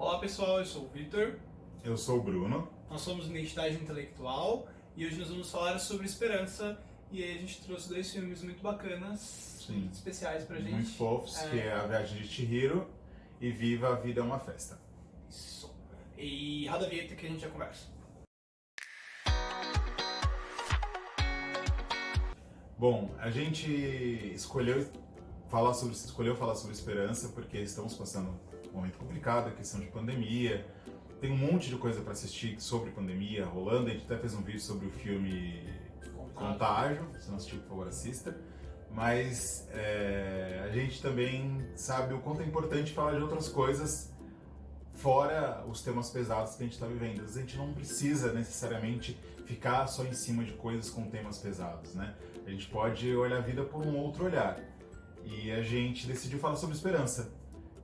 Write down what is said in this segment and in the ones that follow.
Olá pessoal, eu sou o Vitor, Eu sou o Bruno. nós somos Identidade Intelectual e hoje nós vamos falar sobre esperança. E aí a gente trouxe dois filmes muito bacanas, Sim. muito especiais pra gente. Muito fofos, que é A Viagem de Chihiro e Viva a Vida é uma Festa. Isso. E roda a vinheta que a gente já conversa. Bom, a gente escolheu falar sobre esperança porque estamos passando um momento complicado, a questão de pandemia. Tem um monte de coisa para assistir sobre pandemia rolando. A gente até fez um vídeo sobre o filme Contágio, se não assistiu, por favor, assista. Mas a gente também sabe o quanto é importante falar de outras coisas fora os temas pesados que a gente está vivendo. Às vezes a gente não precisa necessariamente ficar só em cima de coisas com temas pesados, né? A gente pode olhar a vida por um outro olhar. E a gente decidiu falar sobre esperança,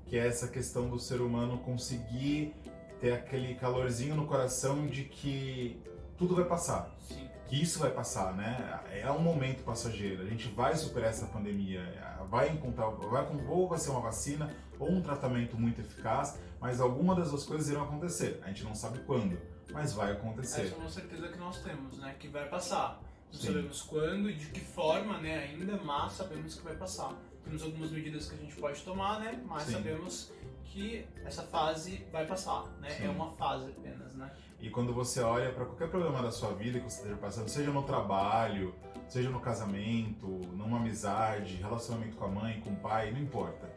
que é essa questão do ser humano conseguir ter aquele calorzinho no coração de que tudo vai passar. Sim. Que isso vai passar, né? É um momento passageiro. A gente vai superar essa pandemia, vai encontrar, ou vai ser uma vacina ou um tratamento muito eficaz, mas alguma das duas coisas irão acontecer. A gente não sabe quando, mas vai acontecer. Essa é uma certeza que nós temos, né? Que vai passar. Não Sim. sabemos quando e de que forma, né? Ainda, mas sabemos que vai passar. Temos algumas medidas que a gente pode tomar, né? Mas Sim. sabemos que essa fase vai passar, né? Sim. É uma fase apenas, né? E quando você olha para qualquer problema da sua vida que você esteja passando, seja no trabalho, seja no casamento, numa amizade, relacionamento com a mãe, com o pai, não importa.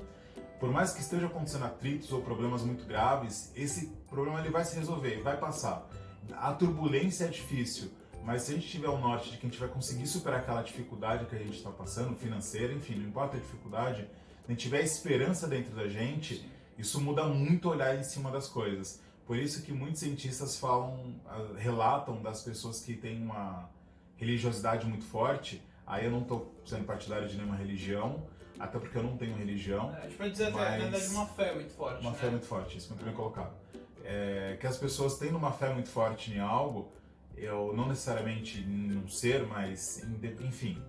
Por mais que estejam acontecendo atritos ou problemas muito graves, esse problema ele vai se resolver, vai passar. A turbulência é difícil, mas se a gente tiver o norte de que a gente vai conseguir superar aquela dificuldade que a gente está passando, financeira, enfim, não importa a dificuldade, se a gente tiver esperança dentro da gente, Sim. isso muda muito o olhar em cima das coisas. Por isso que muitos cientistas relatam das pessoas que têm uma religiosidade muito forte. Aí eu não estou sendo partidário de nenhuma religião, até porque eu não tenho religião. A gente pode dizer até, na verdade, uma fé muito forte. Uma né? fé muito forte, isso muito bem colocado. Que as pessoas tendo uma fé muito forte em algo, eu não necessariamente em um ser, mas enfim,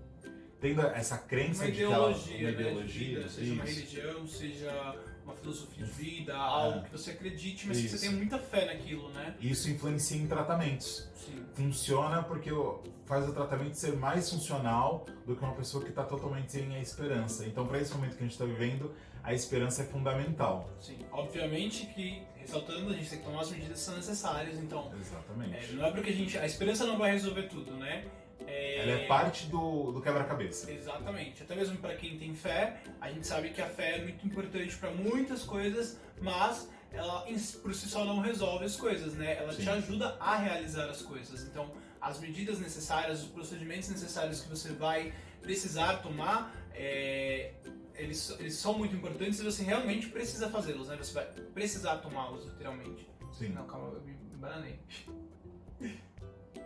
tendo essa crença Uma de que ela ideologia, uma né, ideologia, de vida, seja uma isso. religião, seja uma filosofia de vida, algo que você acredite, mas que Isso. você tenha muita fé naquilo, né? Isso influencia em tratamentos. Sim. Funciona porque faz o tratamento ser mais funcional do que uma pessoa que está totalmente sem a esperança. Então, para esse momento que a gente está vivendo, a esperança é fundamental. Sim. Obviamente que, ressaltando, a gente tem que tomar as medidas que são necessárias, então Exatamente. não é porque a esperança não vai resolver tudo, né? Ela é parte do quebra-cabeça. Exatamente. Até mesmo para quem tem fé, a gente sabe que a fé é muito importante para muitas coisas, mas ela por si só não resolve as coisas, né? Ela Sim. te ajuda a realizar as coisas. Então, as medidas necessárias, os procedimentos necessários que você vai precisar tomar, eles são muito importantes e você realmente precisa fazê-los, né? Você vai precisar tomá-los, literalmente. Sim. Não, calma, eu me bananei.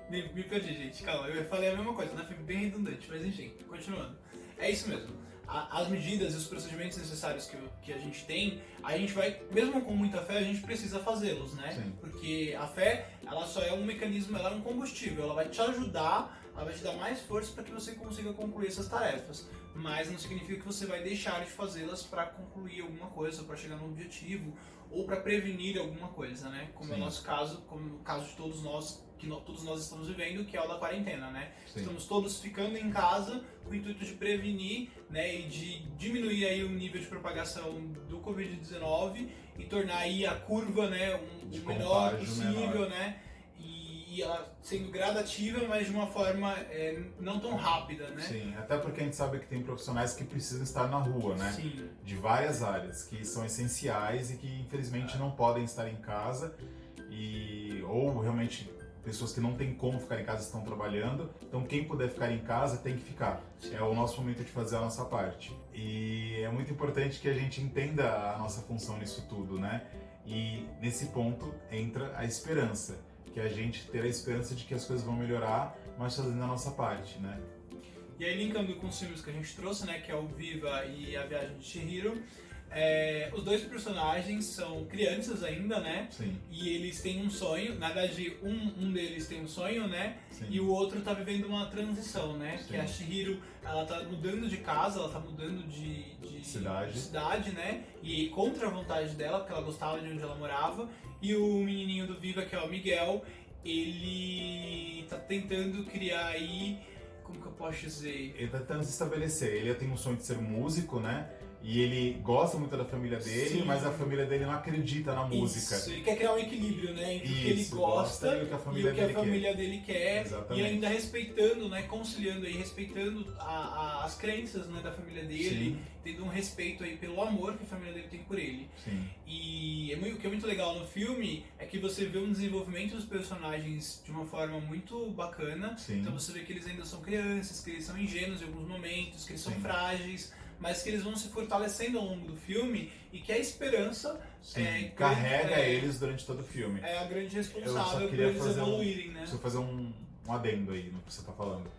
Me perdi, gente, calma, eu falei a mesma coisa, né? Foi bem redundante, mas enfim, continuando. É isso mesmo. As medidas e os procedimentos necessários que a gente tem, a gente vai, mesmo com muita fé, a gente precisa fazê-los, né? Sim. Porque a fé, ela só é um mecanismo, ela é um combustível, ela vai te ajudar, ela vai te dar mais força para que você consiga concluir essas tarefas. Mas não significa que você vai deixar de fazê-las para concluir alguma coisa, para chegar no objetivo, ou para prevenir alguma coisa, né? Como é o Sim. nosso caso, como o caso de todos nós, todos nós estamos vivendo, que é o da quarentena, né? Sim. Estamos todos ficando em casa com o intuito de prevenir, né, e de diminuir aí o nível de propagação do Covid-19 e tornar aí a curva, né, o menor contágio possível, menor. né? E ela sendo gradativa, mas de uma forma não tão rápida, né? Sim, até porque a gente sabe que tem profissionais que precisam estar na rua, né? Sim. De várias áreas, que são essenciais e que infelizmente não podem estar em casa ou realmente pessoas que não têm como ficar em casa estão trabalhando, então quem puder ficar em casa tem que ficar. É o nosso momento de fazer a nossa parte. E é muito importante que a gente entenda a nossa função nisso tudo, né? E nesse ponto entra a esperança, que é a gente ter a esperança de que as coisas vão melhorar, mas fazendo a nossa parte, né? E aí, linkando com os filmes que a gente trouxe, né, que é o Viva e A Viagem de Chihiro, Os dois personagens são crianças ainda, né? Sim. E eles têm um sonho, na verdade um deles tem um sonho, né? Sim. E o outro tá vivendo uma transição, né? Sim. Que a Chihiro, ela tá mudando de casa, ela tá mudando de cidade, né? E contra a vontade dela, porque ela gostava de onde ela morava. E o menininho do Viva, que é o Miguel, ele tá tentando criar aí, como que eu posso dizer? Ele tá tentando se estabelecer. Ele tem um sonho de ser músico, né? E ele gosta muito da família dele, Sim. mas a família dele não acredita na música. Isso, ele quer criar um equilíbrio, né? Entre o que ele Isso, gosta e o que a família, dele quer. Exatamente. E ainda respeitando, né? Conciliando aí, respeitando as crenças, né, da família dele, Sim. tendo um respeito aí pelo amor que a família dele tem por ele. Sim. E o que é muito legal no filme é que você vê um desenvolvimento dos personagens de uma forma muito bacana. Sim. Então você vê que eles ainda são crianças, que eles são ingênuos em alguns momentos, que eles são Sim. frágeis, mas que eles vão se fortalecendo ao longo do filme e que a esperança carrega eles durante todo o filme. é a grande Eu só responsável por queria eles evoluírem, né? Preciso fazer um adendo aí no que você está falando.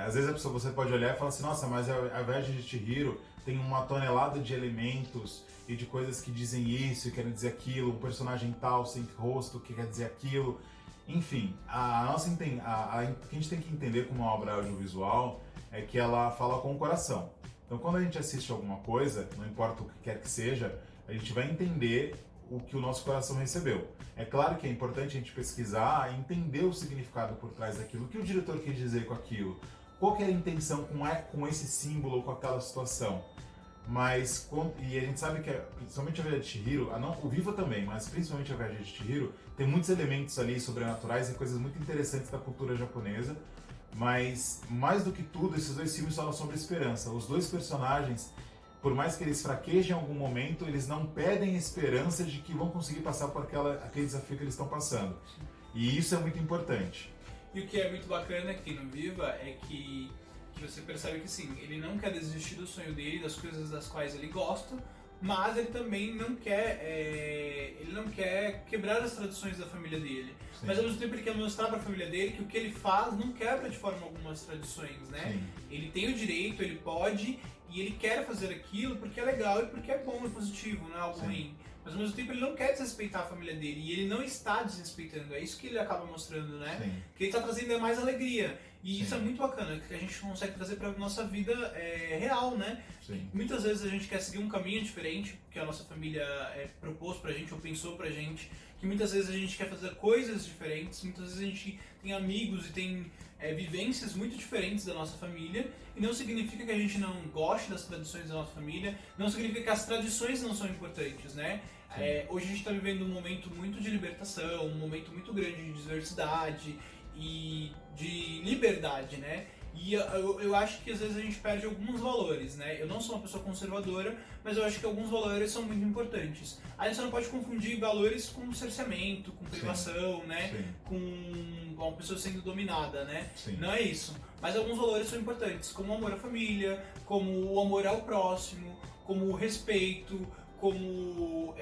Às vezes você pode olhar e falar assim, nossa, mas a Viagem de Chihiro tem uma tonelada de elementos e de coisas que dizem isso e querem dizer aquilo, um personagem tal sem rosto que quer dizer aquilo. Enfim, o que a gente tem que entender como uma obra audiovisual é que ela fala com o coração. Então quando a gente assiste alguma coisa, não importa o que quer que seja, a gente vai entender o que o nosso coração recebeu. É claro que é importante a gente pesquisar e entender o significado por trás daquilo, o que o diretor quis dizer com aquilo, qual que é a intenção com esse símbolo ou com aquela situação. Mas, e a gente sabe que, principalmente a Viagem de Chihiro, o Viva também, mas principalmente a Viagem de Chihiro, tem muitos elementos ali sobrenaturais e coisas muito interessantes da cultura japonesa, mas, mais do que tudo, esses dois filmes falam sobre esperança. Os dois personagens, por mais que eles fraquejem em algum momento, eles não perdem a esperança de que vão conseguir passar por aquele desafio que eles estão passando. E isso é muito importante. E o que é muito bacana aqui no Viva é que você percebe que sim, ele não quer desistir do sonho dele, das coisas das quais ele gosta, mas ele também não quer, quebrar as tradições da família dele. Sim. Mas ao mesmo tempo ele quer mostrar para a família dele que o que ele faz não quebra de forma alguma as tradições, né? Sim. Ele tem o direito, ele pode e ele quer fazer aquilo porque é legal e porque é bom, é positivo, não é algo Sim. ruim. Mas ao mesmo tempo ele não quer desrespeitar a família dele e ele não está desrespeitando, é isso que ele acaba mostrando, né? Sim. Que ele está trazendo mais alegria. E Sim. isso é muito bacana, que a gente consegue trazer para nossa vida real, né? Sim. Muitas vezes a gente quer seguir um caminho diferente que a nossa família propôs pra gente ou pensou pra gente, que muitas vezes a gente quer fazer coisas diferentes, muitas vezes a gente tem amigos e tem vivências muito diferentes da nossa família, e não significa que a gente não goste das tradições da nossa família, não significa que as tradições não são importantes, né? Hoje a gente está vivendo um momento muito de libertação, um momento muito grande de diversidade e de liberdade, né? E eu acho que às vezes a gente perde alguns valores, né? Eu não sou uma pessoa conservadora, mas eu acho que alguns valores são muito importantes. A gente só não pode confundir valores com cerceamento, com privação, Sim. né? Sim. Com uma pessoa sendo dominada, né? Sim. Não é isso. Mas alguns valores são importantes, como o amor à família, como o amor ao próximo, como o respeito, como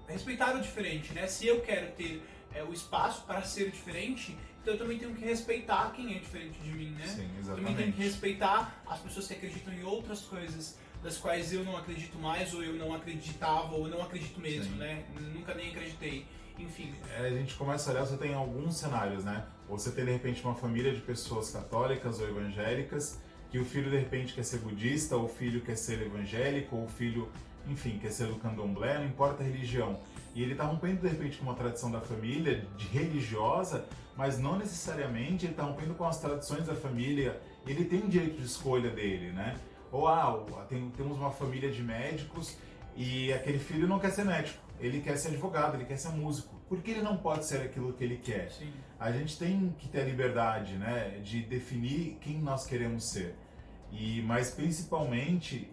respeitar o diferente, né? Se eu quero ter o espaço para ser diferente, então eu também tenho que respeitar quem é diferente de mim, né? Sim, exatamente. Também tenho que respeitar as pessoas que acreditam em outras coisas das quais eu não acredito mais, ou eu não acreditava, ou eu não acredito mesmo, Sim. né? Nunca nem acreditei. Enfim. A gente começa a olhar, você tem alguns cenários, né? Você tem, de repente, uma família de pessoas católicas ou evangélicas, que o filho, de repente, quer ser budista, ou o filho quer ser evangélico, ou o filho, enfim, quer ser do candomblé, não importa a religião. E ele está rompendo, de repente, com uma tradição da família, de religiosa, mas não necessariamente ele está rompendo com as tradições da família. Ele tem um direito de escolha dele, né? Ou, temos uma família de médicos e aquele filho não quer ser médico, ele quer ser advogado, ele quer ser músico. Por que ele não pode ser aquilo que ele quer? Sim. A gente tem que ter a liberdade, né, de definir quem nós queremos ser. Mas principalmente,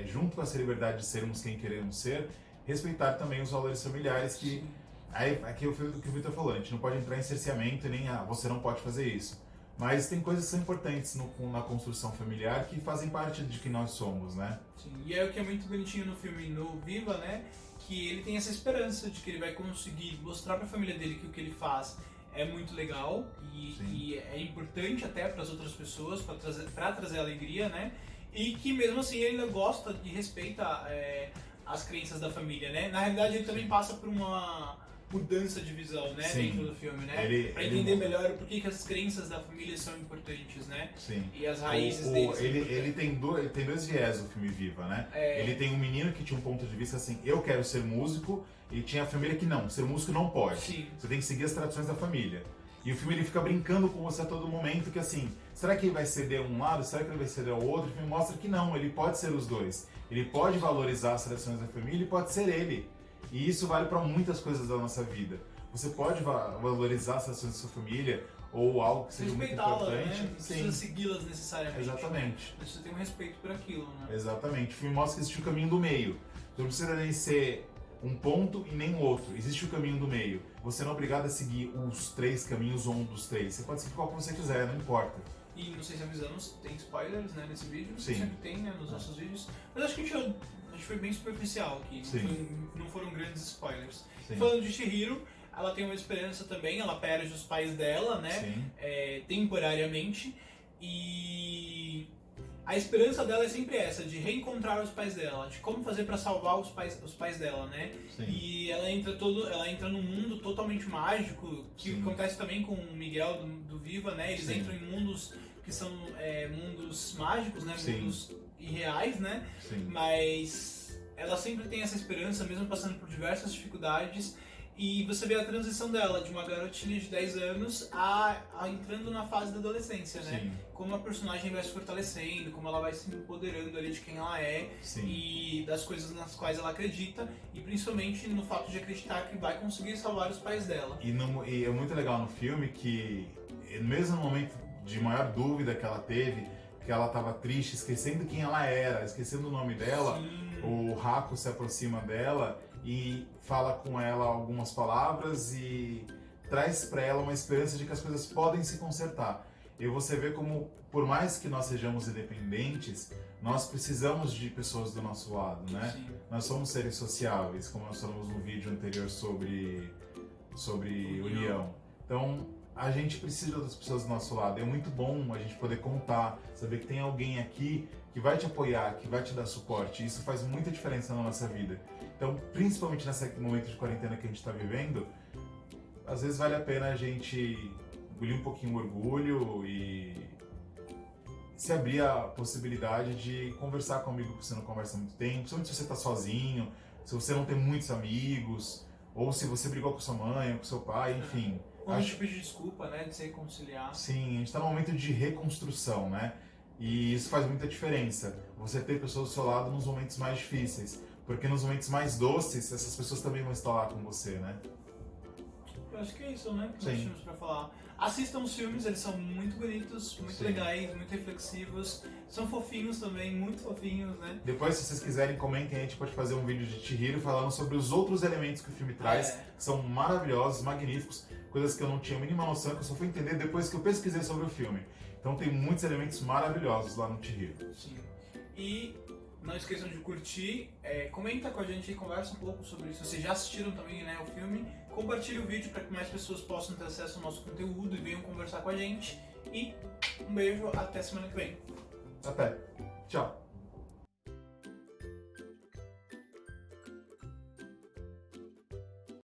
junto com essa liberdade de sermos quem queremos ser, respeitar também os valores familiares que... Aqui é o que o Vitor falou, a gente não pode entrar em cerceamento e nem, você não pode fazer isso. Mas tem coisas que são importantes na construção familiar que fazem parte de quem nós somos, né? Sim, e é o que é muito bonitinho no filme, no Viva, né? Que ele tem essa esperança de que ele vai conseguir mostrar para a família dele que o que ele faz é muito legal e é importante até para as outras pessoas, para trazer alegria, né? e que mesmo assim ele ainda gosta e respeita as crenças da família, né? Na realidade ele também passa por uma mudança de visão, né, Sim. dentro do filme, né? Pra Ele entender melhor por que as crenças da família são importantes, né? Sim. E as raízes deles são Ele tem dois viés, o filme Viva, né? Ele tem um menino que tinha um ponto de vista assim, eu quero ser músico, e tinha a família que não, ser músico não pode. Sim. Você tem que seguir as tradições da família. E o filme ele fica brincando com você a todo momento, que assim, será que ele vai ceder a um lado, será que ele vai ceder ao outro? O filme mostra que não, ele pode ser os dois. Ele pode valorizar as tradições da família e pode ser ele. E isso vale para muitas coisas da nossa vida. Você pode valorizar as tradições da sua família ou algo que seja muito importante. Né? Não precisa segui-las necessariamente. Exatamente. Mas você tem um respeito por aquilo, né? Exatamente. O filme mostra que existe o caminho do meio. Você não precisa nem ser um ponto e nem o outro. Existe o caminho do meio. Você não é obrigado a seguir os 3 caminhos ou um dos 3. Você pode seguir qual que você quiser, não importa. E não sei se avisamos, tem spoilers, né, nesse vídeo. Sim. Sempre tem, né, nos nossos vídeos. Mas acho que a gente foi bem superficial aqui. Não foram grandes spoilers. Sim. Falando de Chihiro, ela tem uma esperança também. Ela perde os pais dela, né? Temporariamente. E a esperança dela é sempre essa, de reencontrar os pais dela, de como fazer pra salvar os pais dela, né? Sim. E ela entra num mundo totalmente mágico, que acontece também com o Miguel do Viva, né? Eles entram em mundos que são mundos mágicos, né? Mundos irreais, né? Sim. Mas ela sempre tem essa esperança, mesmo passando por diversas dificuldades. E você vê a transição dela, de uma garotinha de 10 anos a entrando na fase da adolescência, né? Sim. Como a personagem vai se fortalecendo, como ela vai se empoderando ali de quem ela é. Sim. E das coisas nas quais ela acredita, e principalmente no fato de acreditar que vai conseguir salvar os pais dela. E é muito legal no filme que, mesmo no momento de maior dúvida que ela teve, que ela estava triste, esquecendo quem ela era, esquecendo o nome dela, o Hako se aproxima dela e fala com ela algumas palavras e traz para ela uma esperança de que as coisas podem se consertar. E você vê como, por mais que nós sejamos independentes, nós precisamos de pessoas do nosso lado, né? Sim. Nós somos seres sociáveis, como nós falamos no vídeo anterior sobre união. Então, a gente precisa das pessoas do nosso lado. É muito bom a gente poder contar, saber que tem alguém aqui que vai te apoiar, que vai te dar suporte. Isso faz muita diferença na nossa vida. Então, principalmente nesse momento de quarentena que a gente está vivendo, às vezes vale a pena a gente engolir um pouquinho o orgulho e se abrir a possibilidade de conversar com um amigo que você não conversa há muito tempo, principalmente se você está sozinho, se você não tem muitos amigos, ou se você brigou com sua mãe ou com seu pai, enfim. Como tipo de desculpa, né, de se reconciliar. Sim, a gente está num momento de reconstrução, né? E isso faz muita diferença. Você ter pessoas do seu lado nos momentos mais difíceis. Porque nos momentos mais doces, essas pessoas também vão estar lá com você, né? Eu acho que é isso, né? Que nós tínhamos pra falar. Assistam os filmes, eles são muito bonitos, muito legais, muito reflexivos. São fofinhos também, muito fofinhos, né? Depois, se vocês quiserem, comentem, a gente pode fazer um vídeo de Chihiro falando sobre os outros elementos que o filme traz, que são maravilhosos, magníficos, coisas que eu não tinha a mínima noção, que eu só fui entender depois que eu pesquisei sobre o filme. Então tem muitos elementos maravilhosos lá no Chihiro. Sim. E não esqueçam de curtir, comenta com a gente e conversa um pouco sobre isso. Vocês já assistiram também, né, o filme? Compartilhe o vídeo para que mais pessoas possam ter acesso ao nosso conteúdo e venham conversar com a gente. E um beijo, até semana que vem. Até. Tchau.